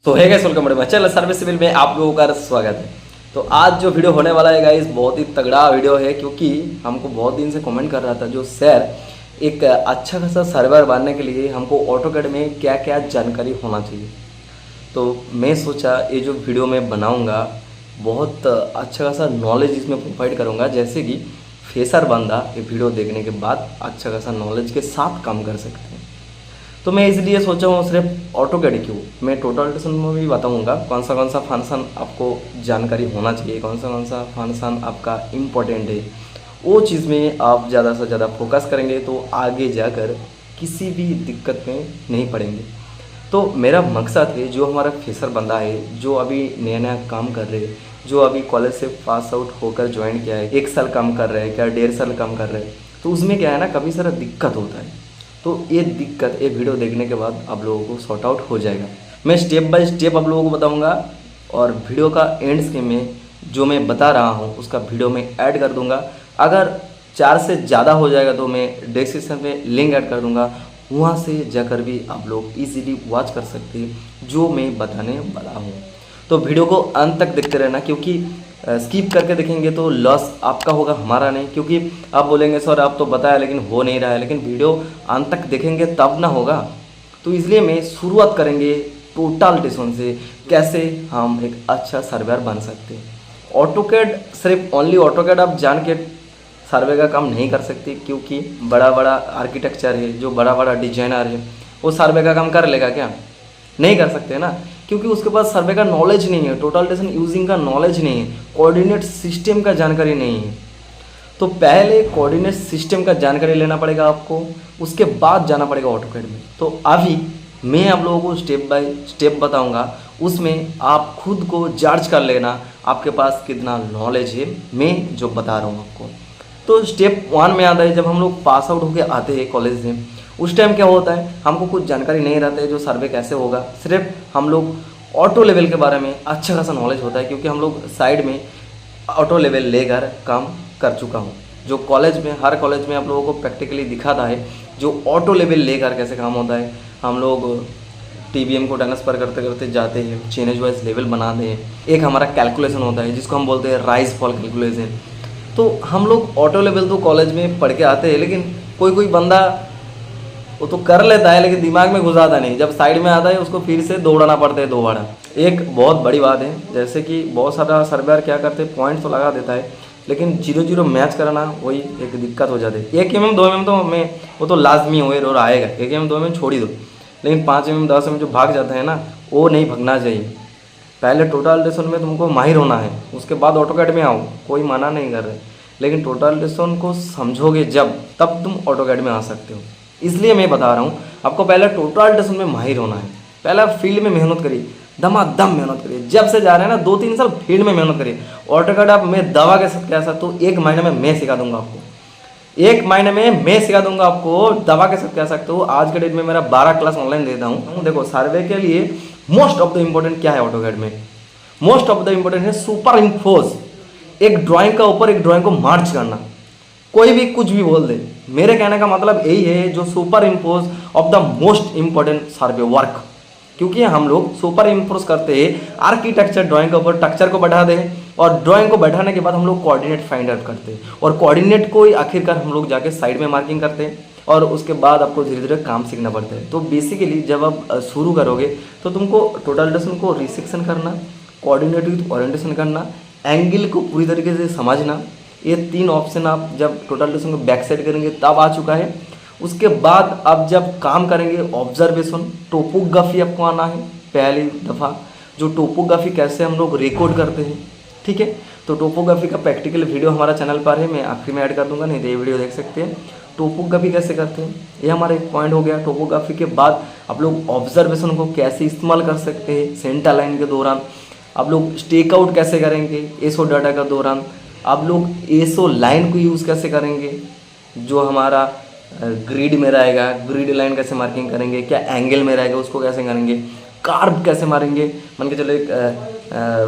तो है guys, welcome मेरे चैनल सर्विस सिविल में आप लोगों का स्वागत है। तो आज जो वीडियो होने वाला है गाइस, बहुत ही तगड़ा वीडियो है, क्योंकि हमको बहुत दिन से कमेंट कर रहा था जो सर एक अच्छा खासा सर्वर बनने के लिए हमको ऑटोकैड में क्या क्या जानकारी होना चाहिए। तो मैं सोचा ये जो वीडियो मैं बनाऊंगा बहुत अच्छा खासा नॉलेज इसमें प्रोवाइड करूंगा, जैसे कि फ्रेशर बंदा ये वीडियो देखने के बाद अच्छा खासा नॉलेज के साथ काम कर सकते हैं। तो मैं इसलिए सोचा हूँ सिर्फ ऑटोकैड क्यों, मैं टोटल में भी बताऊँगा कौन सा फंक्शन आपको जानकारी होना चाहिए, कौन सा फंक्शन आपका इम्पोर्टेंट है। वो चीज़ में आप ज़्यादा से ज़्यादा फोकस करेंगे तो आगे जाकर किसी भी दिक्कत में नहीं पड़ेंगे। तो मेरा मकसद है जो हमारा फ्रेशर बंदा है, जो अभी नया नया काम कर रहे हैं, जो अभी कॉलेज से पास आउट होकर ज्वाइन किया है, 1 साल काम कर रहे हैं, क्या 1.5 साल काम कर रहे हैं, तो उसमें क्या है ना, कभी सारा दिक्कत होता है। तो ये दिक्कत ये वीडियो देखने के बाद आप लोगों को सॉर्ट आउट हो जाएगा। मैं स्टेप बाय स्टेप आप लोगों को बताऊंगा, और वीडियो का एंड्स के में जो मैं बता रहा हूँ उसका वीडियो में ऐड कर दूंगा। अगर 4 से ज़्यादा हो जाएगा तो मैं डिस्क्रिप्शन में लिंक ऐड कर दूंगा, वहाँ से जाकर भी आप लोग इजीली वॉच कर सकते हैं जो मैं बताने वाला हूँ। तो वीडियो को अंत तक देखते रहना, क्योंकि स्किप करके देखेंगे तो लॉस आपका होगा, हमारा नहीं। क्योंकि आप बोलेंगे सर आप तो बताया लेकिन हो नहीं रहा है, लेकिन वीडियो अंत तक देखेंगे तब ना होगा। तो इसलिए मैं शुरुआत करेंगे टोटल डिस्कशन से, कैसे हम एक अच्छा सर्वेयर बन सकते हैं। ऑटोकैड सिर्फ ओनली ऑटोकैड आप जान के सर्वे का काम नहीं कर सकते, क्योंकि बड़ा बड़ा आर्किटेक्चर है, जो बड़ा बड़ा डिजाइनर है, वो सर्वे का काम कर लेगा क्या? नहीं कर सकते ना, क्योंकि उसके पास सर्वे का नॉलेज नहीं है, टोटल डेशन यूजिंग का नॉलेज नहीं है, कोऑर्डिनेट सिस्टम का जानकारी नहीं है। तो पहले कोऑर्डिनेट सिस्टम का जानकारी लेना पड़ेगा आपको, उसके बाद जाना पड़ेगा ऑटोकैड में। तो अभी मैं आप लोगों को स्टेप बाय स्टेप बताऊंगा, उसमें आप खुद को जज कर लेना आपके पास कितना नॉलेज है मैं जो बता रहा हूँ आपको। तो स्टेप 1 में आता है, जब हम लोग पास आउट होकर आते हैं कॉलेज में, उस टाइम क्या होता है, हमको कुछ जानकारी नहीं रहता है जो सर्वे कैसे होगा। सिर्फ हम लोग ऑटो लेवल के बारे में अच्छा खासा नॉलेज होता है, क्योंकि हम लोग साइड में ऑटो लेवल लेकर काम कर चुका हूँ। जो कॉलेज में, हर कॉलेज में आप लोगों को प्रैक्टिकली दिखाता है जो ऑटो लेवल लेकर कैसे काम होता है। हम लोग TBM को ट्रांसफर करते करते जाते हैं, चेंज वाइज लेवल बनाते हैं। एक हमारा कैलकुलेशन होता है जिसको हम बोलते हैं राइज फॉल कैलकुलेशन। तो हम लोग ऑटो लेवल तो कॉलेज में पढ़ के आते हैं, लेकिन कोई बंदा वो तो कर लेता है लेकिन दिमाग में घुसाता नहीं, जब साइड में आता है उसको फिर से दौड़ाना पड़ता है दोबारा। एक बहुत बड़ी बात है, जैसे कि बहुत सारा सर्वेयर क्या करते हैं, पॉइंट तो लगा देता है लेकिन 0-0 मैच कराना वही एक दिक्कत हो जाती है। 1 mm 2 mm तो मैं वो तो लाजमी हो और आएगा, 1 mm 2 mm छोड़ ही दो, लेकिन 5 mm 10 mm जो भाग जाता है ना, वो नहीं भागना चाहिए। पहले टोटल डेशन में तुमको माहिर होना है, उसके बाद ऑटोकैड में आओ, कोई मना नहीं कर रहे, लेकिन टोटल डेशन को समझोगे जब, तब तुम ऑटोकैड में आ सकते हो। इसलिए मैं बता रहा हूँ आपको, पहले टोटल डेशन में माहिर होना है। पहले फील्ड में मेहनत करिए, धमाधम मेहनत करिए। जब से जा रहे हैं ना 2-3 साल फील्ड में मेहनत करिए। ऑटोकैड आप मैं दवा के साथ कह सकता हूँ 1 महीने में मैं सिखा दूंगा आपको, 1 महीने में मैं सिखा दूंगा आपको, दवा के साथ कह सकते हो। आज के डेट में मेरा 12 क्लास ऑनलाइन देता हूँ। देखो सर्वे के लिए मोस्ट ऑफ द इम्पोर्टेंट क्या है ऑटोकैड में, मोस्ट ऑफ द इम्पोर्टेंट है सुपर इम्पोज। एक ड्राइंग का ऊपर एक ड्राइंग को मार्च करना, कोई भी कुछ भी बोल दे, मेरे कहने का मतलब यही है, जो super impose of the most important survey work. क्योंकि हम लोग सुपर इम्पोज करते हैं आर्किटेक्चर ड्राइंग के ऊपर, टेक्सचर को बैठा दे, और ड्राइंग को बैठाने के बाद हम लोग कोऑर्डिनेट फाइंड आउट करते हैं, और कोऑर्डिनेट को ही आखिरकार हम लोग जाके साइड में मार्किंग करते हैं, और उसके बाद आपको धीरे धीरे काम सीखना पड़ता है। तो बेसिकली जब आप शुरू करोगे तो तुमको टोटल डेशन को रिसेक्शन करना, कोऑर्डिनेट विथ ओरिएंटेशन करना, एंगल को पूरी तरीके से समझना, ये 3 ऑप्शन आप जब टोटल डेशन को बैक साइड करेंगे तब आ चुका है। उसके बाद आप जब काम करेंगे ऑब्जर्वेशन, टोपोग्राफी आपको आना है पहली दफ़ा, जो टोपोग्राफी कैसे हम लोग रिकॉर्ड करते हैं, ठीक है। तो टोपोग्राफी का प्रैक्टिकल वीडियो हमारा चैनल पर है, मैं आखिर में ऐड कर दूंगा, नहीं तो ये वीडियो देख सकते हैं। टोपोग्राफी कैसे करते हैं, ये हमारा एक पॉइंट हो गया। टोपोग्राफी के बाद आप लोग ऑब्जर्वेशन को कैसे इस्तेमाल कर सकते हैं सेंटर लाइन के दौरान, आप लोग स्टेक आउट कैसे करेंगे एसओ डाटा के दौरान, आप लोग एसओ लाइन को यूज़ कैसे करेंगे, जो हमारा ग्रिड में रहेगा, ग्रिड लाइन कैसे मार्किंग करेंगे, क्या एंगल में रहेगा उसको कैसे करेंगे, कार्व कैसे मारेंगे, मान के चलो एक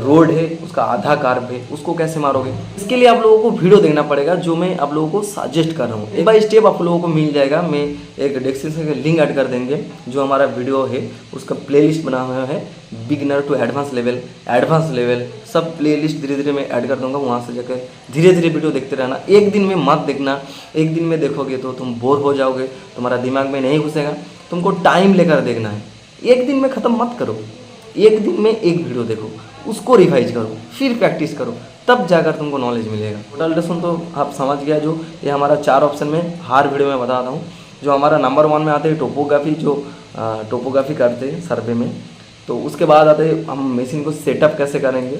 रोड है उसका आधा कार्व है, उसको कैसे मारोगे, इसके लिए आप लोगों को वीडियो देखना पड़ेगा जो मैं आप लोगों को सजेस्ट कर रहा हूँ। स्टेप बाय स्टेप आप लोगों को मिल जाएगा। मैं एक डिस्क्रिप्शन का लिंक ऐड कर देंगे, जो हमारा वीडियो है उसका प्लेलिस्ट बना हुआ है, बिगिनर टू एडवांस लेवल सब प्लेलिस्ट धीरे धीरे मैं ऐड कर दूंगा। वहाँ से जाकर धीरे धीरे वीडियो देखते रहना। एक दिन में मत देखना, एक दिन में देखोगे तो तुम बोर हो जाओगे, तुम्हारा दिमाग में नहीं घुसेगा। तुमको टाइम लेकर देखना है, एक दिन में ख़त्म मत करो, एक दिन में एक वीडियो देखो, उसको रिवाइज करो, फिर प्रैक्टिस करो, तब जाकर तुमको नॉलेज मिलेगा। टोटल लेसन तो आप समझ गया। जो ये हमारा 4 ऑप्शन में हर वीडियो में बताता हूँ। जो हमारा नंबर 1 में आते हैं टोपोग्राफी, जो टोपोग्राफी करते हैं सर्वे में। तो उसके बाद आते हैं हम मशीन को सेटअप कैसे करेंगे,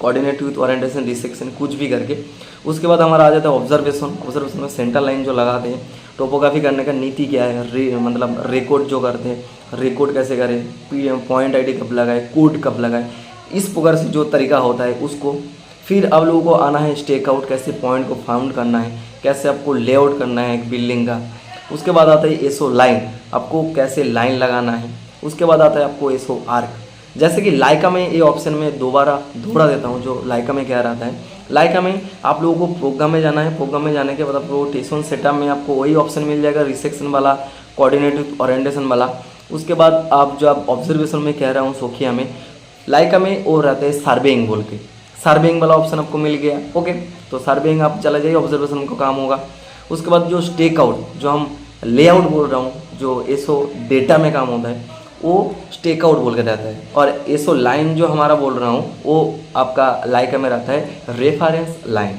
कोऑर्डिनेट विथ ओरिएंटेशन रिसेक्शन कुछ भी करके। उसके बाद हमारा आ जाता है ऑब्जर्वेशन में सेंटर लाइन जो लगाते हैं। टोपोग्राफी करने का नीति क्या है, मतलब रिकॉर्ड जो करते हैं, रिकॉर्ड कैसे करें, पॉइंट आईडी कब लगाए, कोड कब लगाए, इस प्रकार से जो तरीका होता है उसको। फिर आप लोगों को आना है स्टेक आउट, कैसे पॉइंट को फाउंड करना है, कैसे आपको लेआउट करना है एक बिल्डिंग का। उसके बाद आता है एसओ लाइन, आपको कैसे लाइन लगाना है। उसके बाद आता है आपको एसओ आर्क, जैसे कि लाइका में ये ऑप्शन में दोबारा दोहरा देता हूँ जो लाइका में क्या रहता है। लाइका में आप लोगों को प्रोग्राम में जाना है, प्रोग्राम में जाने के बाद आपको टेसन सेटअप में आपको वही ऑप्शन मिल जाएगा, रिसेक्शन वाला, कोऑर्डिनेट विथ ओरिएंटेशन वाला। उसके बाद आप जो आप ऑब्जर्वेशन में कह रहा हूँ सोखिया में, लाइका में वो रहता है सर्वेइंग बोल के, सर्वेइंग वाला ऑप्शन आपको मिल गया। ओके, तो सर्वेइंग आप चला जाइए, ऑब्जर्वेशन का काम होगा। उसके बाद जो स्टेक आउट, जो हम लेआउट बोल रहा हूँ, जो एसओ डेटा में काम होता है वो स्टेक आउट बोल के रहता है। और एसओ लाइन जो हमारा बोल रहा हूँ वो आपका लाइका में रहता है रेफरेंस लाइन,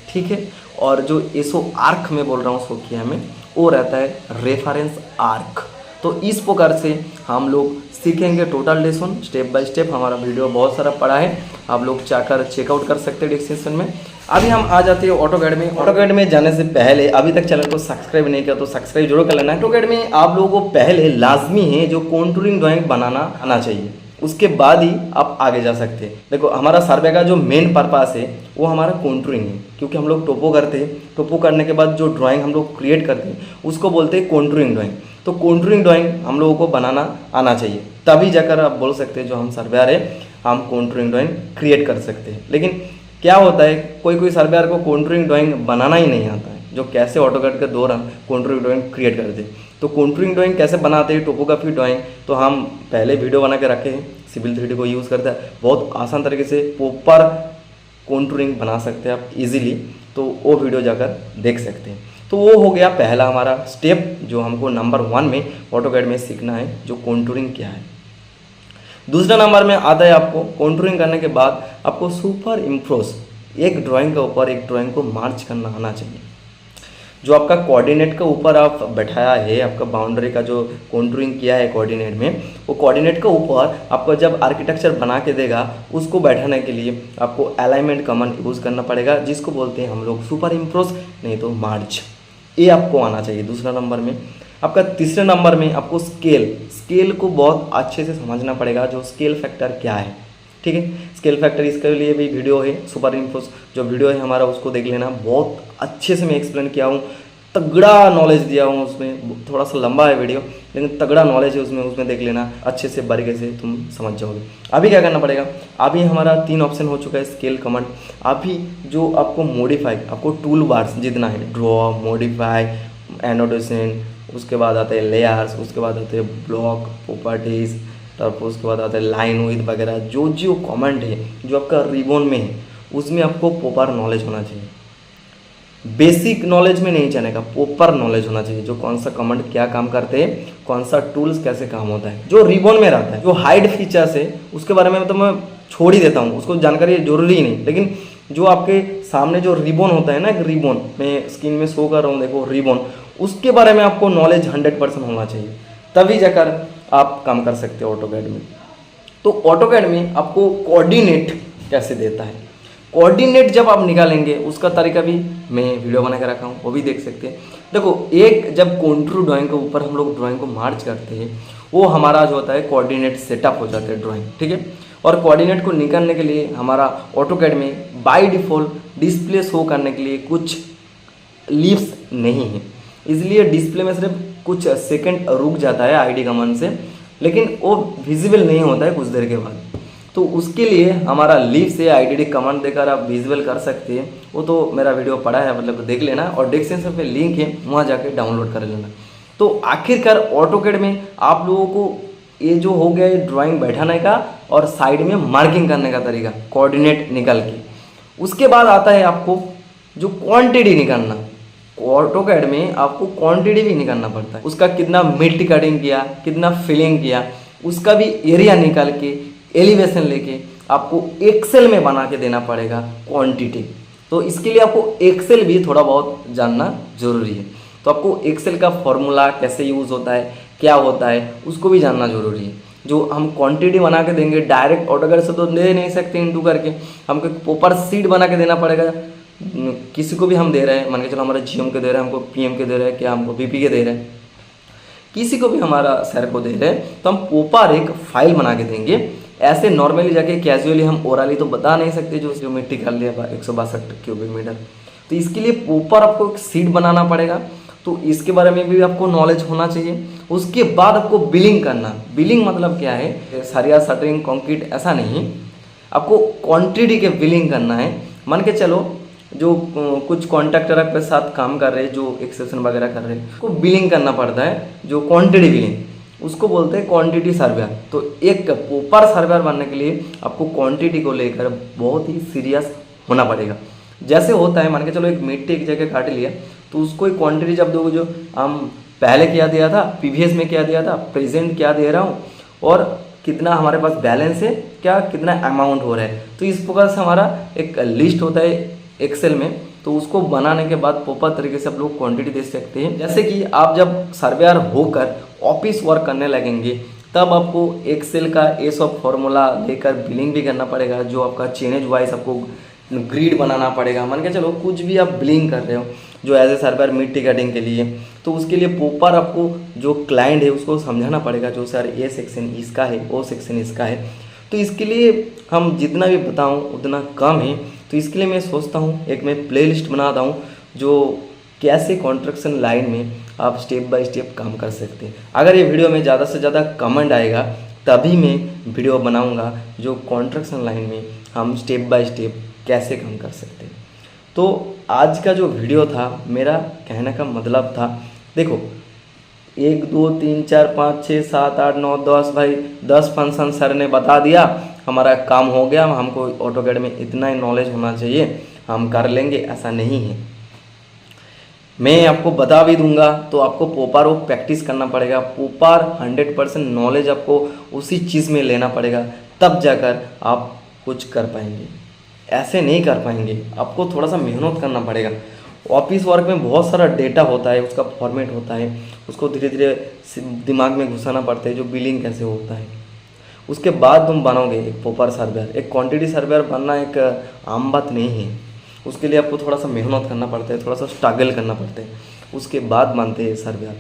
ठीक है। और जो एसओ आर्क में बोल रहा हूँ सोखिया में, वो रहता है रेफरेंस आर्क। तो इस प्रकार से हम लोग सीखेंगे total lesson step by step. हमारा वीडियो बहुत सारा पड़ा है, आप लोग जाकर चेकआउट कर सकते हैं डिस्क्रिप्शन में। अभी हम आ जाते हैं ऑटोकैड में। ऑटोकैड में जाने से पहले अभी तक चैनल को सब्सक्राइब नहीं किया तो सब्सक्राइब जरूर कर लेना। ऑटोकैड में आप लोगों को पहले लाजमी है जो कॉन्टूरिंग ड्राइंग बनाना आना चाहिए, उसके बाद ही आप आगे जा सकते हैं। देखो हमारा सर्वे का जो मेन पर्पस है वो हमारा कॉन्टूरिंग है, क्योंकि हम लोग टोपो करते हैं, टोपो करने के बाद जो ड्राइंग हम लोग क्रिएट करते हैं उसको बोलते हैं कॉन्टूरिंग ड्राइंग। तो कॉन्टूरिंग ड्राइंग हम लोगों को बनाना आना चाहिए, तभी जाकर आप बोल सकते हैं जो हम सर्वेयर है हम कॉन्टूरिंग ड्राइंग क्रिएट कर सकते हैं। लेकिन क्या होता है, कोई सर्वेयर को कॉन्टूरिंग ड्राइंग बनाना ही नहीं आता है, जो कैसे ऑटोकैड के दौरान कॉन्टूरिंग ड्राइंग क्रिएट करते हैं। तो कॉन्टूरिंग ड्राइंग कैसे बनाते हैं, टोपोग्राफी ड्राइंग, तो हम पहले वीडियो बना के रखे हैं। सिविल 3D को यूज़ करता है, बहुत आसान तरीके से प्रॉपर कॉन्टूरिंग बना सकते हैं आप इजीली, तो वो वीडियो जाकर देख सकते हैं। तो वो हो गया पहला हमारा स्टेप जो हमको नंबर 1 में ऑटोकैड में सीखना है, जो कॉन्टूरिंग क्या है। दूसरा नंबर में आता है आपको कॉन्टूरिंग करने के बाद आपको सुपर इम्प्रोस, एक ड्राइंग के ऊपर एक ड्राइंग को मार्च करना आना चाहिए। जो आपका कोऑर्डिनेट के ऊपर आप बैठाया है, आपका बाउंड्री का जो कॉन्टूरिंग किया है कोऑर्डिनेट में, वो कोऑर्डिनेट के ऊपर आपको जब आर्किटेक्चर बना के देगा उसको बैठाने के लिए आपको अलाइनमेंट कमांड यूज़ करना पड़ेगा, जिसको बोलते हैं हम लोग सुपर इम्प्रोस, नहीं तो मार्च। ये आपको आना चाहिए दूसरा नंबर में। आपका तीसरे नंबर में आपको स्केल को बहुत अच्छे से समझना पड़ेगा, जो स्केल फैक्टर क्या है, ठीक है। स्केल फैक्टर इसके लिए भी वीडियो है, सुपर इम्प्रोस जो वीडियो है हमारा उसको देख लेना, बहुत अच्छे से मैं एक्सप्लेन किया हूँ, तगड़ा नॉलेज दिया हूँ उसमें। थोड़ा सा लंबा है वीडियो लेकिन तगड़ा नॉलेज है उसमें देख लेना, अच्छे से बारीकी से तुम समझ जाओगे। अभी क्या करना पड़ेगा, अभी हमारा 3 ऑप्शन हो चुका है स्केल कमांड। अभी जो आपको मॉडिफाई, आपको टूल बार्स जितना है, ड्रॉ, मॉडिफाई, एनोटेशन, उसके बाद आता है लेयर्स, उसके बाद आते हैं ब्लॉक, प्रॉपर्टीज, तब उसके बाद आता है लाइन विथ वगैरह, जो कमेंट है जो आपका रिबन में है उसमें आपको प्रॉपर नॉलेज होना चाहिए। बेसिक नॉलेज में नहीं चलेगा, प्रॉपर नॉलेज होना चाहिए, जो कौन सा कमेंट क्या काम करते हैं, कौन सा टूल्स कैसे काम होता है। जो रिबन में रहता है, जो हाइड फीचर्स है उसके बारे में तो मैं छोड़ ही देता हूँ, उसको जानकारी जरूरी ही नहीं। लेकिन जो आपके सामने जो रिबन होता है ना, एक रिबन मैं स्क्रीन में शो कर रहा हूँ, देखो रिबन, उसके बारे में आपको नॉलेज 100% होना चाहिए, तभी जाकर आप काम कर सकते हो ऑटोकैड में। तो ऑटोकैड में आपको कोऑर्डिनेट कैसे देता है, कोऑर्डिनेट जब आप निकालेंगे उसका तरीका भी मैं वीडियो बना के रखा हूँ, वो भी देख सकते हैं। देखो एक जब कॉन्टूर ड्राइंग के ऊपर हम लोग ड्राइंग को मार्च करते हैं, वो हमारा जो होता है कोऑर्डिनेट सेटअप हो जाता है ड्राइंग, ठीक है। और कोऑर्डिनेट को निकालने के लिए हमारा ऑटोकैड में बाय डिफ़ॉल्ट डिस्प्ले शो करने के लिए कुछ लीव्स नहीं है, इसलिए डिस्प्ले में सिर्फ कुछ सेकंड रुक जाता है आईडी कमांड से, लेकिन वो विजिबल नहीं होता है कुछ देर के बाद। तो उसके लिए हमारा लीव से आईडीडी कमांड देकर आप विजुअल कर सकते हैं। वो तो मेरा वीडियो पड़ा है, मतलब देख लेना, और डिस्क्रिप्शन पे लिंक है, वहाँ जाके डाउनलोड कर लेना। तो आखिरकार ऑटोकैड में आप लोगों को ये जो हो गया है ड्राइंग बैठाने का और साइड में मार्किंग करने का तरीका, कोऑर्डिनेट निकाल के। उसके बाद आता है आपको जो क्वांटिटी निकालना। ऑटोकैड में आपको क्वांटिटी भी निकालना पड़ता है, उसका कितना मिड कटिंग किया, कितना फिलिंग किया, उसका भी एरिया निकाल के एलिवेशन लेके आपको एक्सेल में बना के देना पड़ेगा क्वांटिटी। तो इसके लिए आपको एक्सेल भी थोड़ा बहुत जानना जरूरी है। तो आपको एक्सेल का फॉर्मूला कैसे यूज़ होता है, क्या होता है, उसको भी जानना जरूरी है। जो हम क्वांटिटी बना के देंगे डायरेक्ट ऑटोकैड से तो दे नहीं सकते इंटू करके, हमको एक प्रॉपर सीट बना के देना पड़ेगा। किसी को भी हम दे रहे हैं, मान के चलो हमारे जीएम के दे रहे हैं, हमको पीएम के दे रहे हैं, क्या हमको बीपी के दे रहे हैं, किसी को भी हमारा सर को दे रहे हैं, तो हम प्रॉपर एक फाइल बना के देंगे। ऐसे नॉर्मली जाके कैजुअली हम ओरली तो बता नहीं सकते जो मिट्टी कर लिया 162 क्यूबिक मीटर। तो इसके लिए प्रॉपर आपको एक सीट बनाना पड़ेगा। तो इसके बारे में भी आपको नॉलेज होना चाहिए। उसके बाद आपको बिलिंग करना। बिलिंग मतलब क्या है, सरिया शटरिंग कंक्रीट ऐसा नहीं, आपको क्वांटिटी के बिलिंग करना है। मान के चलो जो कुछ कॉन्ट्रैक्टर के साथ काम कर रहे हैं, जो एक्सेशन वगैरह कर रहे हैं, उसको बिलिंग करना पड़ता है, जो क्वांटिटी बिलिंग, उसको बोलते हैं क्वांटिटी सर्वेयर। तो एक प्रॉपर सर्वेयर बनने के लिए आपको क्वांटिटी को लेकर बहुत ही सीरियस होना पड़ेगा। जैसे होता है, मान के चलो एक मिट्टी एक जगह काट लिया, तो उसको एक क्वांटिटी जब दोगे, जो हम पहले क्या दिया था, प्रीवियस में क्या दिया था, प्रेजेंट क्या दे रहा हूँ, और कितना हमारे पास बैलेंस है, क्या कितना अमाउंट हो रहा है। तो इस प्रकार से हमारा एक लिस्ट होता है एक्सेल में। तो उसको बनाने के बाद प्रॉपर तरीके से आप लोग क्वांटिटी दे सकते हैं। जैसे कि आप जब सर्वेयर होकर ऑफिस वर्क करने लगेंगे, तब आपको एक्सेल का ये सब फॉर्मूला लेकर बिलिंग भी करना पड़ेगा। जो आपका चेनेज वाइज आपको ग्रिड बनाना पड़ेगा। मान के चलो कुछ भी आप बिलिंग कर रहे हो, जो एज ए सर्वेयर मिट्टी कटिंग के लिए, तो उसके लिए प्रॉपर आपको जो क्लाइंट है उसको समझाना पड़ेगा, जो सर ये सेक्शन इसका है, वो सेक्शन इसका है। तो इसके लिए हम जितना भी बताऊं उतना कम है। तो इसके लिए मैं सोचता हूँ एक मैं प्लेलिस्ट बनाता हूँ, जो कैसे कंस्ट्रक्शन लाइन में आप स्टेप बाय स्टेप काम कर सकते हैं। अगर ये वीडियो में ज़्यादा से ज़्यादा कमेंट आएगा तभी मैं वीडियो बनाऊँगा, जो कंस्ट्रक्शन लाइन में हम स्टेप बाय स्टेप कैसे काम कर सकते हैं। तो आज का जो वीडियो था, मेरा कहने का मतलब था, देखो 1 2 3 4 5 6 7 8 9 10 भाई 10 फंक्शन सर ने बता दिया, हमारा काम हो गया। हमको ऑटोकैड में इतना ही नॉलेज होना चाहिए, हम कर लेंगे, ऐसा नहीं है। मैं आपको बता भी दूंगा, तो आपको प्रॉपर वो प्रैक्टिस करना पड़ेगा। प्रॉपर 100% नॉलेज आपको उसी चीज़ में लेना पड़ेगा, तब जाकर आप कुछ कर पाएंगे। ऐसे नहीं कर पाएंगे, आपको थोड़ा सा मेहनत करना पड़ेगा। ऑफिस वर्क में बहुत सारा डेटा होता है, उसका फॉर्मेट होता है, उसको धीरे धीरे दिमाग में घुसाना पड़ता है, जो बिलिंग कैसे होता है। उसके बाद तुम बनोगे एक प्रॉपर सर्वेयर। एक क्वांटिटी सर्वेयर बनना एक आम बात नहीं है, उसके लिए आपको थोड़ा सा मेहनत करना पड़ता है, थोड़ा सा स्ट्रगल करना पड़ता है, उसके बाद बनते हैं सर्वेयर।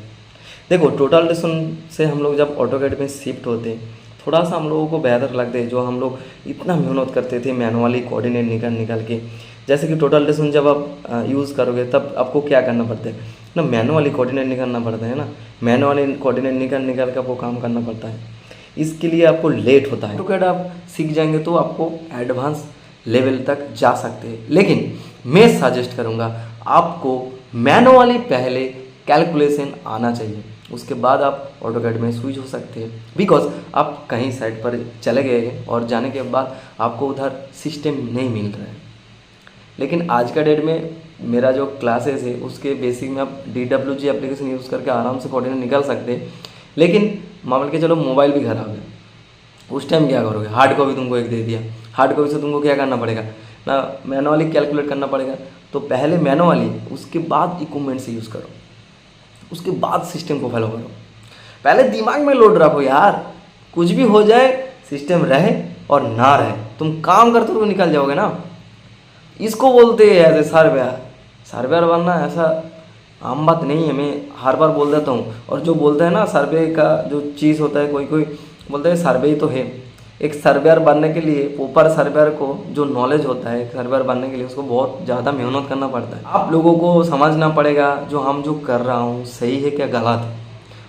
देखो टोटल डिस्टेंस से हम लोग जब ऑटोकैड में शिफ्ट होते हैं, थोड़ा सा हम लोगों को बेहतर लगता है। जो हम लोग इतना मेहनत करते थे मैनुअली कोऑर्डिनेट निकाल के, जैसे कि टोटल डिस्टेंस जब आप यूज़ करोगे तब आपको क्या करना पड़ता है ना, मैनुअली कोऑर्डिनेट निकालना पड़ता है ना, मैनुअली कोऑर्डिनेट निकाल के आपको काम करना पड़ता है। इसके लिए आपको लेट होता है। ऑटोकैड आप सीख जाएंगे तो आपको एडवांस लेवल तक जा सकते हैं। लेकिन मैं सजेस्ट करूँगा आपको मैनुअली पहले कैलकुलेशन आना चाहिए, उसके बाद आप ऑटोकैड में स्विच हो सकते हैं। बिकॉज आप कहीं साइड पर चले गए हैं और जाने के बाद आपको उधर सिस्टम नहीं मिल रहा है। लेकिन आज का डेट में मेरा जो क्लासेस है उसके बेसिक में आप DWG एप्लीकेशन यूज़ करके आराम से कोऑर्डिनेट निकाल सकते हैं। लेकिन मान के चलो मोबाइल भी खराब है, उस टाइम क्या करोगे? हार्ड कॉपी तुमको एक दे दिया, हार्ड कॉपी से तुमको क्या करना पड़ेगा ना, मैनुअली कैलकुलेट करना पड़ेगा। तो पहले मैनुअली, उसके बाद इक्विपमेंट से यूज़ करो, उसके बाद सिस्टम को फॉलो करो। पहले दिमाग में लोड रखो यार, कुछ भी हो जाए सिस्टम रहे और ना रहे, तुम काम करते हुए निकल जाओगे ना। इसको बोलते हैं ऐसे सर्वेयर बनना ऐसा आम बात नहीं है। मैं हर बार बोल देता हूँ। और जो बोलते हैं ना सर्वे का जो चीज़ होता है, कोई बोलते हैं सर्वे ही तो है। एक सर्वेयर बनने के लिए, प्रॉपर सर्वेयर को जो नॉलेज होता है सर्वेयर बनने के लिए, उसको बहुत ज़्यादा मेहनत करना पड़ता है। आप लोगों को समझना पड़ेगा जो हम जो कर रहा हूँ सही है क्या गलत है,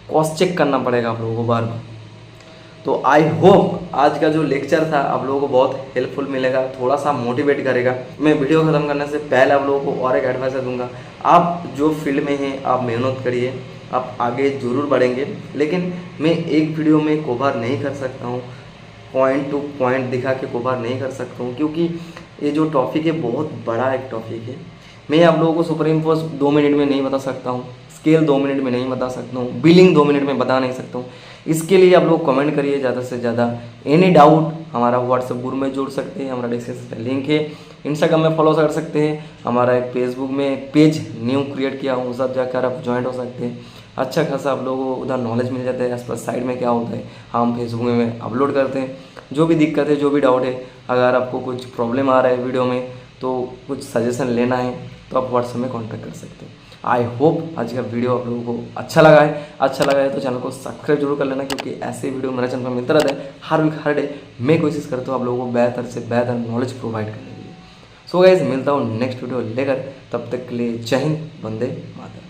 क्रॉस चेक करना पड़ेगा आप लोगों को बार बार। तो आई होप आज का जो लेक्चर था आप लोगों को बहुत हेल्पफुल मिलेगा, थोड़ा सा मोटिवेट करेगा। मैं वीडियो ख़त्म करने से पहले आप लोगों को और एक एडवाइस दूंगा, आप जो फील्ड में हैं आप मेहनत करिए, आप आगे ज़रूर बढ़ेंगे। लेकिन मैं एक वीडियो में कवर नहीं कर सकता हूँ, पॉइंट टू पॉइंट दिखा के कवर नहीं कर सकता हूँ, क्योंकि ये जो टॉपिक है बहुत बड़ा एक टॉपिक है। मैं आप लोगों को सुपर इम्पोज 2 मिनट में नहीं बता सकता हूँ, स्केल 2 मिनट में नहीं बता सकता हूँ, बिलिंग 2 मिनट में बता नहीं सकता हूँ। इसके लिए आप लोग कमेंट करिए ज़्यादा से ज़्यादा। एनी डाउट हमारा व्हाट्सएप ग्रुप में जुड़ सकते हैं, हमारा डिस्क्रिप्शन पे लिंक है। इंस्टाग्राम में फॉलो कर सकते हैं, हमारा एक फेसबुक में पेज न्यू क्रिएट किया हूँ, सब जाकर आप ज्वाइंट हो सकते हैं। अच्छा खासा आप लोगों को उधर नॉलेज मिल जाता है। प्लस साइड में क्या होता है, हम फेसबुक में अपलोड करते हैं। जो भी दिक्कत है, जो भी डाउट है, अगर आपको कुछ प्रॉब्लम आ रहा है वीडियो में, तो कुछ सजेशन लेना है तो आप व्हाट्सएप में कांटेक्ट कर सकते हैं। आई होप आज का वीडियो आप लोगों को अच्छा लगा है तो चैनल को सब्सक्राइब जरूर कर लेना, क्योंकि ऐसे वीडियो मेरे चैनल पर मिलता रहता है हर वीक हर डे। मैं कोशिश करता हूँ आप लोगों को बेहतर से बेहतर नॉलेज प्रोवाइड करने के लिए। सो गाइस, मिलता हूँ नेक्स्ट वीडियो लेकर, तब तक के लिए जय हिंद, वंदे मातरम।